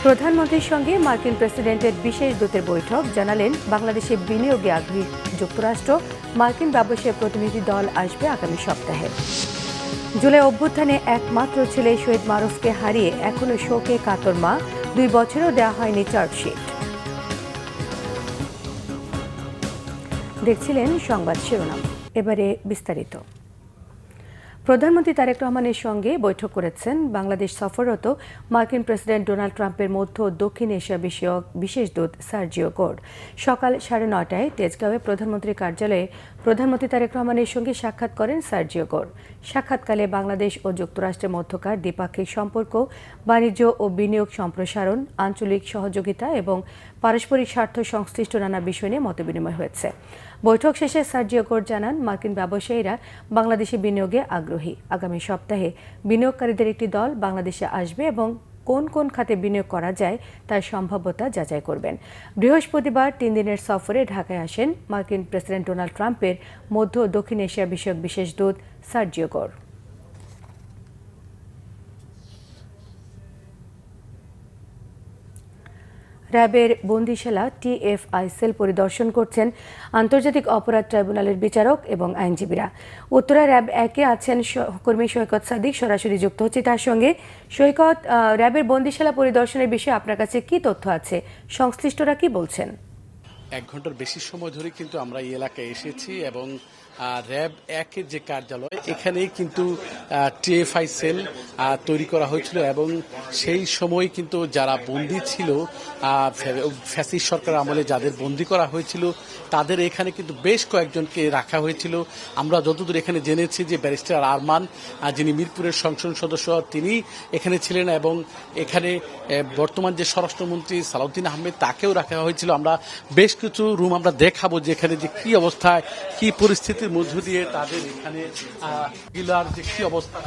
প্রধানমন্ত্রীর সঙ্গে মার্কিন প্রেসিডেন্টের বিশেষ দূতের বৈঠক, জানালেন বাংলাদেশে বিনিয়োগে আগ্রহী যুক্তরাষ্ট্র। মার্কিন ব্যবসায়ী প্রতিনিধি দল আসবে আগামী সপ্তাহে। জুলাই অভ্যুত্থানে একমাত্র ছেলে শহীদ মারুফকে হারিয়ে এখনো শোকে কাতর মা, 2 বছরেও দেওয়া হয়নি চার্জশিট। দেখছিলেন সংবাদ শিরোনাম, এবারে বিস্তারিত। প্রধানমন্ত্রী তারেক রহমানের সঙ্গে বৈঠক করেছেন বাংলাদেশ সফররত মার্কিন প্রেসিডেন্ট ডোনাল্ড ট্রাম্পের মধ্য ও দক্ষিণ এশিয়া বিষয়ক বিশেষ দূত সার্জিও গোর্ড। সকাল 9:30টায় তেজগাঁওয়ে প্রধানমন্ত্রীর কার্যালয়ে প্রধানমন্ত্রী তারেক রহমানের সঙ্গে সাক্ষাৎ করেন সার্জিও গোর্ড। সাক্ষাৎকালে বাংলাদেশ ও যুক্তরাষ্ট্রের মধ্যকার দ্বিপাক্ষিক সম্পর্ক, বাণিজ্য ও বিনিয়োগ সম্প্রসারণ, আঞ্চলিক সহযোগিতা এবং পারস্পরিক স্বার্থ সংশ্লিষ্ট নানা বিষয় নিয়ে মতবিনিময় হয়েছে। বৈঠক শেষে সার্জিও গোর্ড জানান, মার্কিন ব্যবসায়ীরা বাংলাদেশে বিনিয়োগে আগ্রহী। আগামী সপ্তাহে বিনিয়োগকারীদের একটি দল বাংলাদেশে আসবে এবং কোন কোন খাতে বিনিয়োগ করা যায় তার সম্ভাব্যতা যাচাই করবেন। বৃহস্পতিবার 3 দিনের সফরে ঢাকায় আসেন মার্কিন প্রেসিডেন্ট ডোনাল্ড ট্রাম্পের মধ্য ও দক্ষিণ এশিয়া বিষয়ক বিশেষ দূত সার্জিও গোর্ড। র্যাবের বন্দিশালা TFI সেল পরিদর্শন করছেন আন্তর্জাতিক অপরাধ ট্রাইব্যুনালের বিচারক এবং আইনজীবীরা। উত্তরা র্যাব 1-এ আছেন সহকর্মী সৈকত সাদিক, সরাসরি যুক্ত হচ্ছে তার সঙ্গে। সৈকত, র্যাবের বন্দিশালা পরিদর্শনের বিষয়ে আপনার কাছে কি তথ্য আছে? সংশ্লিষ্টরা কি বলছেন? 1 ঘন্টার বেশি সময় ধরে কিন্তু আমরা এই এলাকায় এসেছি এবং র্যাব 1-এর যে কার্যালয়, এখানেই কিন্তু TFI সেল তৈরি করা হয়েছিল এবং সেই সময় কিন্তু যারা বন্দী ছিল, ফ্যাসিস্ট সরকার আমলে যাদের বন্দী করা হয়েছিল, তাদের এখানে কিন্তু বেশ কয়েকজনকে রাখা হয়েছিল। আমরা যতদূর এখানে জেনেছি যে ব্যারিস্টার আরমান, যিনি মিরপুরের সংসদ সদস্য, তিনি এখানে ছিলেন এবং এখানে বর্তমান যে স্বরাষ্ট্রমন্ত্রী সালাউদ্দিন আহমেদ, তাকেও রাখা হয়েছিল। আমরা বেশ কিছু রুম আমরা দেখাবো যে এখানে যে কি অবস্থায়, কি পরিস্থিতির মধ্য দিয়ে তাদের এখানে গিলার যে কি অবস্থা,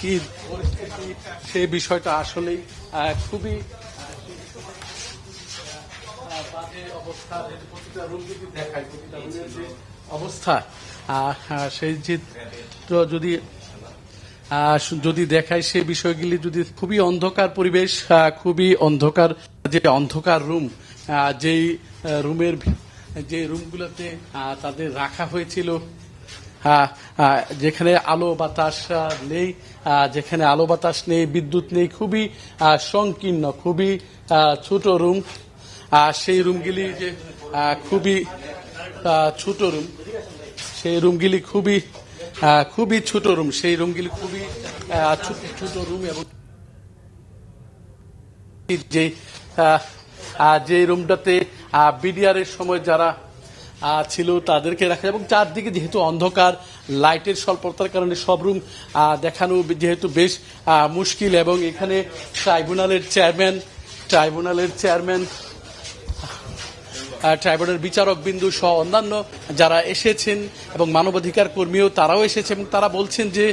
কি পরিস্থিতি, সেই বিষয়টা আসলেই খুবই বাজে অবস্থা। প্রতিটা রুম যদি দেখায়, প্রতিটা রুমের যে অবস্থা, সেই চিত্র যদি দেখায়, সেই বিষয়গুলি যদি খুবই অন্ধকার পরিবেশ, খুবই অন্ধকার, যে অন্ধকার রুম, যেই রুমের যে রুমগুলোতে তাদের রাখা হয়েছিল, যেখানে আলো বাতাস নেই, যেখানে আলো বাতাস নেই, বিদ্যুৎ নেই, খুবই সংকীর্ণ, খুবই ছোট রুম। সেই রুমগুলি যে খুবই ছোট রুম, সেই রুমগুলি খুবই ছোট রুম, সেই রুমগুলি খুবই ছোট রুম এবং যে রুমটাতে বিডিআর এর সময় যারা ছিল তাদেরকে রাখা, এবং চারদিকে যেহেতু অন্ধকার, লাইটের স্বল্পতার কারণে সব রুম দেখানো যেহেতু বেশ মুশকিল। এবং এখানে ট্রাইব্যুনালের বিচারক বিন্দু সহ অন্যান্য যারা এসেছেন এবং মানবাধিকার কর্মীও তারাও এসেছে এবং তারা বলছেন যে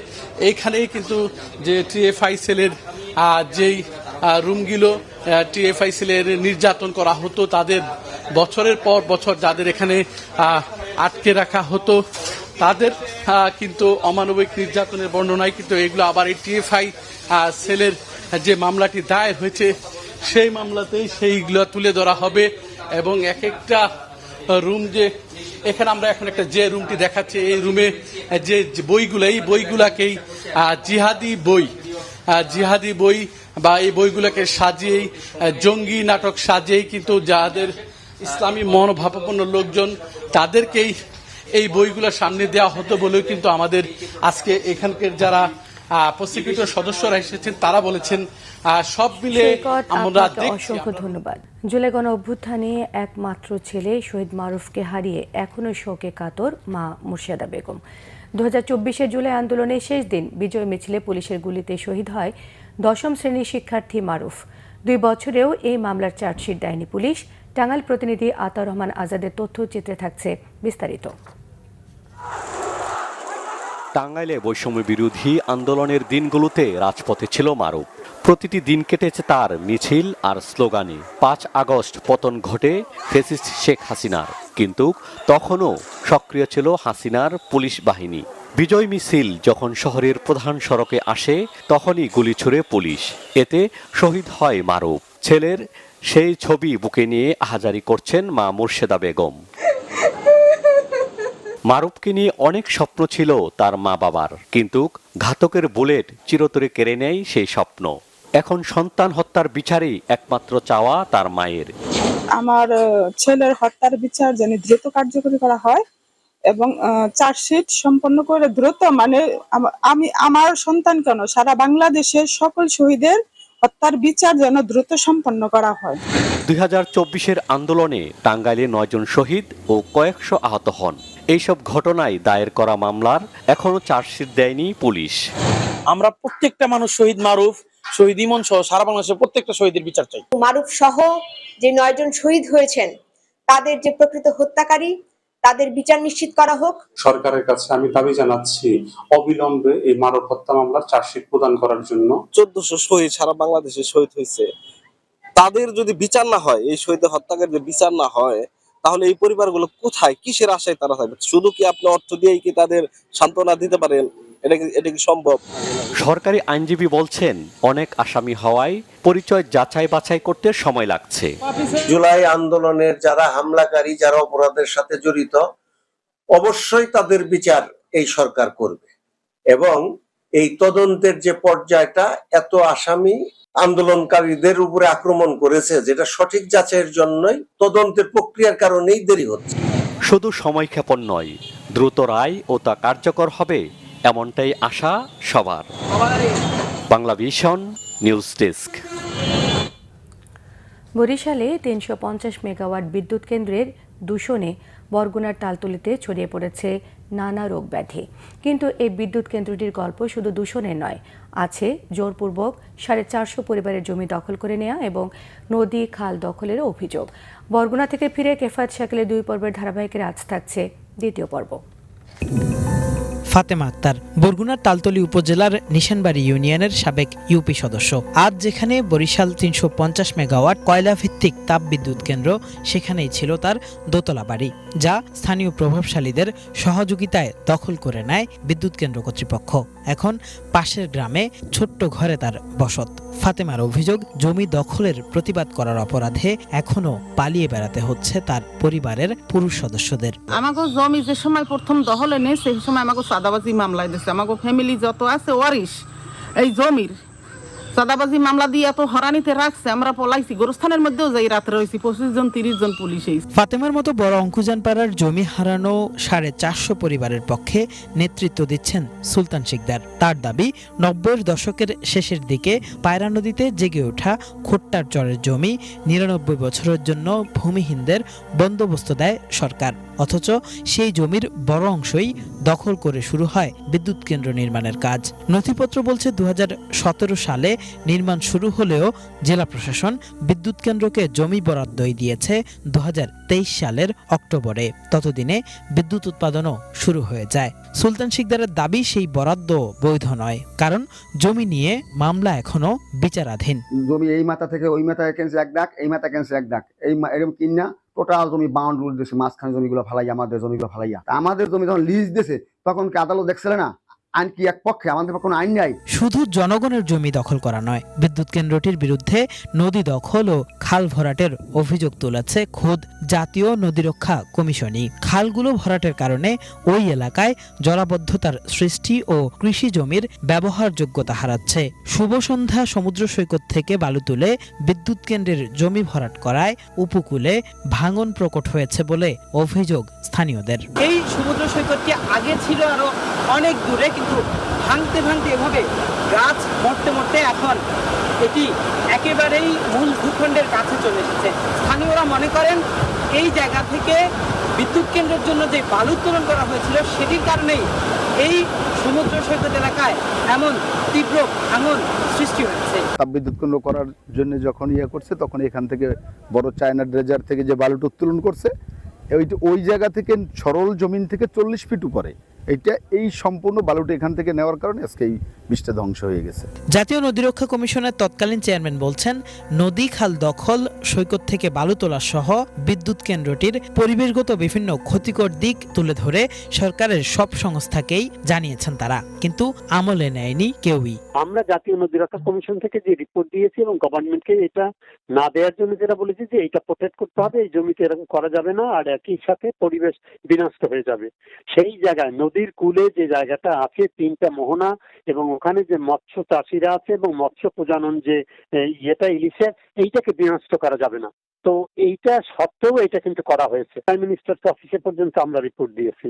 এইখানেই কিন্তু যে TFI সেলের যেই রুমগুলো, TFI সেলের নির্যাতন করা হতো, তাদের বছরের পর বছর যাদের এখানে আটকে রাখা হতো, তাদের কিন্তু অমানবিক নির্যাতনের বর্ণনায় কিন্তু এগুলো আবার এই TFI সেলের যে মামলাটি দায়ের হয়েছে, সেই মামলাতেই সেইগুলো তুলে ধরা হবে। এবং এক একটা রুম, যে এখানে আমরা এখন একটা যে রুমটি দেখাচ্ছি, এই রুমে যে বইগুলো, এই বইগুলাকেই জিহাদি বই বা এই বইগুলোকে সাজিয়েই, জঙ্গি নাটক সাজিয়েই কিন্তু যাদের ইসলামী মনোভাবাপন্ন লোকজন, তাদেরকেই এই বইগুলো সামনে দেওয়া হতো বলেও কিন্তু আমাদের আজকে এখানকার যারা প্রসিকিউটর সদস্যরা এসেছেন তারা বলেছেন। সব মিলে আমরা অসংখ্য ধন্যবাদ। জুলাই গণ অভ্যুত্থানে একমাত্র ছেলে শহীদ মারুফকে হারিয়ে এখনো শোকে কাতর মা মুর্শিদা বেগম। 2024-এর জুলাই আন্দোলনের শেষ দিন বিজয় মিছিলে পুলিশের গুলিতে শহীদ হয় 10ম শ্রেণীর শিক্ষার্থী মারুফ। 2 বছরেও এই মামলার চার্জশিট দেয়নি পুলিশ। টাঙ্গাইল প্রতিনিধি আতাউর রহমান আজাদের তথ্যচিত্রে থাকছে বিস্তারিত। টাঙ্গাইলে বৈষম্য বিরোধী আন্দোলনের দিনগুলোতে রাজপথে ছিল মারুফ। প্রতিটি দিন কেটেছে তার মিছিল আর স্লোগানে। 5 আগস্ট পতন ঘটে ফ্যাসিস্ট শেখ হাসিনার, কিন্তু তখনও সক্রিয় ছিল হাসিনার পুলিশ বাহিনী। বিজয় মিছিল যখন শহরের প্রধান সড়কে আসে তখনই গুলি ছুড়ে পুলিশ। এতে শহীদ হয় মারুফ। ছেলের সেই ছবি বুকে নিয়ে আহাজারি করছেন মা মুর্শেদা বেগম। মারুফকে নিয়ে অনেক স্বপ্ন ছিল তার মা বাবার, কিন্তু ঘাতকের বুলেট চিরতরে কেড়ে নেয় সেই স্বপ্ন। এখন সন্তান হত্যার বিচারই একমাত্র চাওয়া তার মায়ের। আমার ছেলের হত্যার বিচার যেন দ্রুত কার্যকরী করা হয় এবং চার্জশিট সম্পন্ন করে দ্রুত, মানে আমি আমার সন্তান কেন সারা বাংলাদেশের সকল শহীদের হত্যার বিচার যেন দ্রুত সম্পন্ন করা হয়। 2024-এর আন্দোলনে টাঙ্গাইলে 9 জন শহীদ ও কয়েকশো আহত হন। এইসব ঘটনায় দায়ের করা মামলার এখনো চার্জশিট দেয়নি পুলিশ। আমরা প্রত্যেকটা মানুষ শহীদ মারুফ, শহীদ ইমন সহ সারা বাংলাদেশের প্রত্যেকটা শহীদের বিচার চাই। মারুফ সহ যে 9 জন শহীদ হয়েছেন তাদের যে প্রকৃত হত্যাকারী তাদের বিচার নিশ্চিত করা হোক। সরকারের কাছে আমি দাবি জানাচ্ছি অবিলম্বে এই মানব হত্যা মামলার চার্জশিট প্রদান করার জন্য। 1400 শহীদ সারা বাংলাদেশে শহীদ হয়েছে, তাদের যদি বিচার না হয়, এই শহীদের হত্যাকারীদের বিচার না হয়, তাহলে এই পরিবারগুলো কোথায়, কিসের আশায় তারা থাকবে? শুধু কি আপনি অর্থ দিয়েই কি তাদের সান্ত্বনা দিতে পারেন? এটা কি সম্ভব? সরকারি আইনজীবী বলছেন অনেক আসামি হওয়ায় পরিচয় যাচাই বাছাই করতে সময় লাগছে। জুলাই আন্দোলনের যারা হামলাকারী, যারা অপরাধের সাথে জড়িত, অবশ্যই তাদের বিচার এই সরকার করবে এবং এই তদন্তের যে পর্যায়টা, এত আসামি আন্দোলনকারীদের উপরে আক্রমণ করেছে, যেটা সঠিক যাচাইয়ের জন্যই তদন্তের প্রক্রিয়ার কারণেই দেরি হচ্ছে। শুধু সময়ক্ষেপণ নয়, দ্রুত রায় ও তা কার্যকর হবে এমনটাই আশা সবার। Bangla vision news desk. বরিশালে 350 মেগাওয়াট বিদ্যুৎ কেন্দ্রের দূষণে বরগুনার তালতলিতে ছড়িয়ে পড়েছে নানা রোগ ব্যাধি। কিন্তু এই বিদ্যুৎ কেন্দ্রটির গল্প শুধু দূষণের নয়, আছে জোরপূর্বক 450 পরিবারের জমি দখল করে নেওয়া এবং নদী খাল দখলেরও অভিযোগ। বরগুনা থেকে ফিরে কেফায়েত শাকিলের 2 পর্বের ধারাবাহিকের আজ থাকছে দ্বিতীয় পর্ব। ফাতেমা আক্তার বরগুনার তালতলি উপজেলার নিশানবাড়ি ইউনিয়নের সাবেক ইউপি সদস্য। আজ যেখানে বরিশাল 350 মেগাওয়াট কয়লা ভিত্তিক তাপ বিদ্যুৎ কেন্দ্র, সেখানেই ছিল তার দোতলা বাড়ি, যা স্থানীয় প্রভাবশালীদের সহযোগিতায় দখল করে নেয় বিদ্যুৎ কেন্দ্র কর্তৃপক্ষ। এখন পাশের গ্রামে ছোট্ট ঘরে তার বসত। ফাতেমার অভিযোগ, জমি দখলের প্রতিবাদ করার অপরাধে এখনো পালিয়ে বেড়াতে হচ্ছে তার পরিবারের পুরুষ সদস্যদের। আমাকে জমি যে সময় প্রথম দখলে নেই, সেই সময় আমাকে চাঁদাবাজি মামলায় দিচ্ছে। আমাকে ফ্যামিলি যত আছে ওয়ারিশ এই জমির চাঁদাবাজি মামলা দিয়ে এত হরানিতে রাখছে, আমরা পলাইছি। গোরস্থানের মধ্যেও যাই রাতে রয়েছি, 25 জন 30 জন পুলিশ। ফাতেমার মতো বড় অঙ্কুজান পাড়ার জমি হারানো 450 পরিবারের পক্ষে নেতৃত্ব দিচ্ছেন সুলতান শিকদার। তার দাবি, 90-এর দশকের শেষের দিকে পায়রা নদীতে জেগে ওঠা খোট্টার চরের জমি 99 বছরের জন্য ভূমিহীনদের বন্দোবস্ত দেয় সরকার, অথচ সেই জমির বড় অংশই দখল করে শুরু হয় বিদ্যুৎ কেন্দ্র নির্মাণের কাজ। নথিপত্র বলছে 2017 সালে নির্মাণ শুরু হলেও জেলা প্রশাসন বিদ্যুৎ কেন্দ্রকে জমি বরাদ্দই দিয়েছে 2023 সালের অক্টোবরে। ততদিনে বিদ্যুৎ উৎপাদনও শুরু হয়ে যায়। সুলতান শিকদারের দাবি, সেই বরাদ্দ বৈধ নয়, কারণ জমি নিয়ে মামলা এখনো বিচারাধীন। জমি এই মাথা থেকে ওই মাথায় কেনছে এক ডাক, এই মাথা কেনছে এক ডাক, এরকম কিনা টোটাল জমি বাউন্ডারি দিয়েছে, মাঝখানে জমিগুলো ফালাইয়া, আমাদের জমিগুলো ফালাইয়া। আমাদের জমি যখন লিজ দিয়েছে তখন কি আদালত দেখছিল না আইন কি এক পক্ষে? আমাদের কোনো আইন নাই। শুধু জনগণের জমি দখল করা নয়, বিদ্যুৎ কেন্দ্রটির বিরুদ্ধে নদী দখল ও খাল ভরাটের অভিযোগ তুলেছে খোদ জাতীয় নদী রক্ষা কমিশনই। খালগুলো ভরাটের কারণে ওই এলাকায় জলাবদ্ধতার সৃষ্টি ও কৃষি জমির ব্যবহারযোগ্যতা হারাচ্ছে। শুভ সন্ধ্যা সমুদ্র সৈকত থেকে বালু তুলে বিদ্যুৎ কেন্দ্রের জমি ভরাট করায় উপকূলে ভাঙন প্রকট হয়েছে বলে অভিযোগ স্থানীয়দের। এই সমুদ্র সৈকতটি আগে ছিল আরো অনেক দূরে, কিন্তু ভাঙতে ভাঙতে এভাবে গাছ মরতে মরতে এখন এটি একেবারেই মূল ভূখণ্ডের কাছে চলে এসেছে। স্থানীয়রা মনে করেন এই জায়গা থেকে বিদ্যুৎ কেন্দ্রের জন্য যে বালু উত্তোলন করা হয়েছিল, সেটির কারণেই এই সমুদ্র সৈকত এলাকায় এমন তীব্র ভাঙন সৃষ্টি হচ্ছে। তাপবিদ্যুৎ কেন্দ্র করার জন্য যখন করছে, তখন এখান থেকে বড় চায়না ড্রেজার থেকে যে বালুটা উত্তোলন করছে, ওই জায়গা থেকে সরল জমিন থেকে 40 ফিট উপরে এইটা এই সম্পূর্ণ বালুটা এখান থেকে নেওয়ার কারণে আজকে এই বীজটা ধ্বংস হয়ে গেছে। জাতীয় নদী রক্ষা কমিশনের তৎকালীন চেয়ারম্যান বলছেন, নদী খাল দখল, সৈকত থেকে বালু তোলা সহ বিদ্যুৎ কেন্দ্রটির পরিবেশগত বিভিন্ন ক্ষতিকর দিক তুলে ধরে সরকারের সব সংস্থাকেই জানিয়েছেন তারা, কিন্তু আমলে নেয়নি কেউই। আমরা জাতীয় নদী রক্ষা কমিশন থেকে যে রিপোর্ট দিয়েছি এবং গভর্নমেন্টকে এটা না দেওয়ার জন্য যেটা বলেছি যে এটা প্রোটেক্ট করতে হবে, এই জমিতে এরকম করা যাবে না, আর একই সাথে পরিবেশ বিনষ্ট হয়ে যাবে। সেই জায়গায় নদীর কূলে যে জায়গাটা আছে 3টা মোহনা এবং ওখানে যে মৎস্য চাষিরা আছে এবং মৎস্য প্রজনন যে ইলিশের, এইটাকে বিনষ্ট করা যাবে না। তো এইটা সত্ত্বেও এটা কিন্তু করা হয়েছে। প্রাইম মিনিস্টার অফিসে পর্যন্ত আমরা রিপোর্ট দিয়েছি।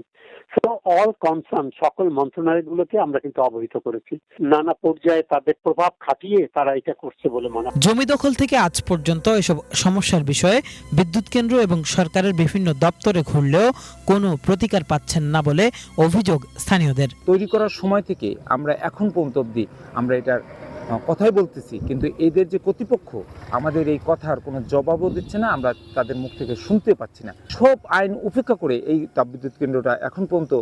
সো অল কনসার্ন সকল মন্ত্রণালয়গুলোকে আমরা কিন্তু অবহিত করেছি। নানা পর্যায়ে তাদের প্রভাব খাটিয়ে তারা এটা করছে বলে মনে হয়। জমি দখল থেকে আজ পর্যন্ত এসব সমস্যার বিষয়ে বিদ্যুৎ কেন্দ্র এবং সরকারের বিভিন্ন দপ্তরে ঘুরলেও কোনো প্রতিকার পাচ্ছেন না বলে অভিযোগ স্থানীয়দের। তৈরি করার সময় থেকে আমরা এখন পর্যন্ত অবধি আমরা এটার কথাই বলতেছি, কিন্তু এদের যে কর্তৃপক্ষ আমাদের এই কথার কোনো জবাবও দিচ্ছে না, আমরা তাদের মুখ থেকে শুনতে পাচ্ছি না। সব আইন উপেক্ষা করে এই তাপবিদ্যুৎ কেন্দ্রটা এখন পর্যন্ত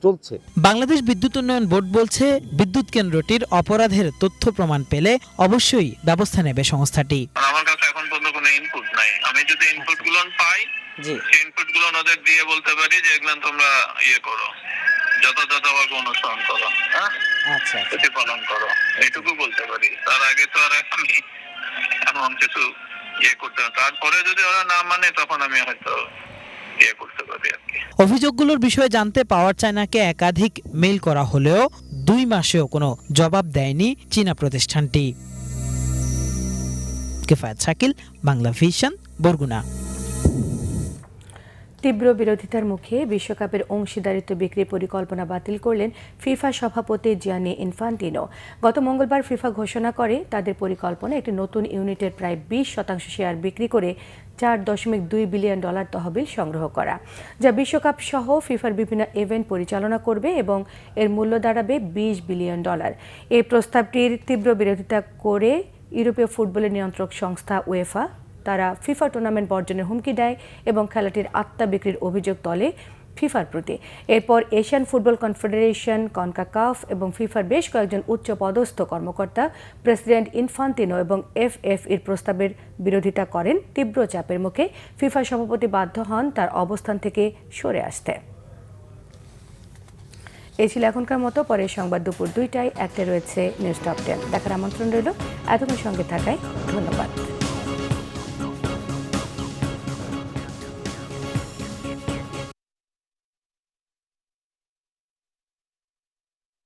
চলছে। বাংলাদেশ বিদ্যুৎ উন্নয়ন বোর্ড বলছে, বিদ্যুৎ কেন্দ্রটির অপরাধের তথ্য প্রমাণ পেলে অবশ্যই ব্যবস্থা নেবে সংস্থাটি। আমার কাছে এখন পর্যন্ত কোনো ইনপুট নাই। আমি যদি ইনপুট গুলো পাই, সেই ইনপুট গুলো ওদের দিয়ে বলতে পারি যে এগুলো তোমরা করো, যথাযথভাবে অনুসরণ করো, প্রতিপালন করো, এইটুকু বলতে পারি। তার আগে তো আর আমি এমন কিছু করতে হবে। তারপরে যদি ওরা না মানে তখন আমি হয়তো করতে পারি আর কি। অভিযোগগুলোর বিষয়ে জানতে পাওয়ার চায়নাকে একাধিক মেইল করা হলেও 2 মাসেও কোনো জবাব দেয়নি চীনা প্রতিষ্ঠানটি। কিফায়েত শাকিল, বাংলা ভিশন, বরগুনা। তীব্র বিরোধিতার মুখে বিশ্বকাপের অংশীদারিত্ব বিক্রি পরিকল্পনা বাতিল করলেন ফিফা সভাপতি জিয়ানি ইনফান্টিনো। গত মঙ্গলবার ফিফা ঘোষণা করে তাদের পরিকল্পনা একটি নতুন ইউনিটের প্রায় 20% শেয়ার বিক্রি করে $4.2 বিলিয়ন তহবিল সংগ্রহ করা, যা বিশ্বকাপ সহ ফিফার বিভিন্ন ইভেন্ট পরিচালনা করবে এবং এর মূল্য দাঁড়াবে $20 বিলিয়ন। এই প্রস্তাবটির তীব্র বিরোধিতা করে ইউরোপীয় ফুটবলের নিয়ন্ত্রক সংস্থা উয়েফা তারা ফিফা টুর্নামেন্ট বর্জনের হুমকি দেয় এবং খেলাটির আত্মা বিক্রির অভিযোগ তোলে ফিফার প্রতি। এরপর এশিয়ান ফুটবল কনফেডারেশন, কনকাকাফ এবং ফিফার বেশ কয়েকজন উচ্চ পদস্থ কর্মকর্তা প্রেসিডেন্ট ইনফান্তিনো এবং এফএফ-এর প্রস্তাবের বিরোধিতা করেন। তীব্র চাপের মুখে ফিফা সভাপতি বাধ্য হন তার অবস্থান থেকে সরে আসতে। এই ছিল এখনকার মতো। পরের সংবাদ দুপুর 2টায়। একটা রয়েছে নিউজ টপ 10 দেখার আমন্ত্রণ রইল। এতক্ষণ সঙ্গে থাকায় ধন্যবাদ।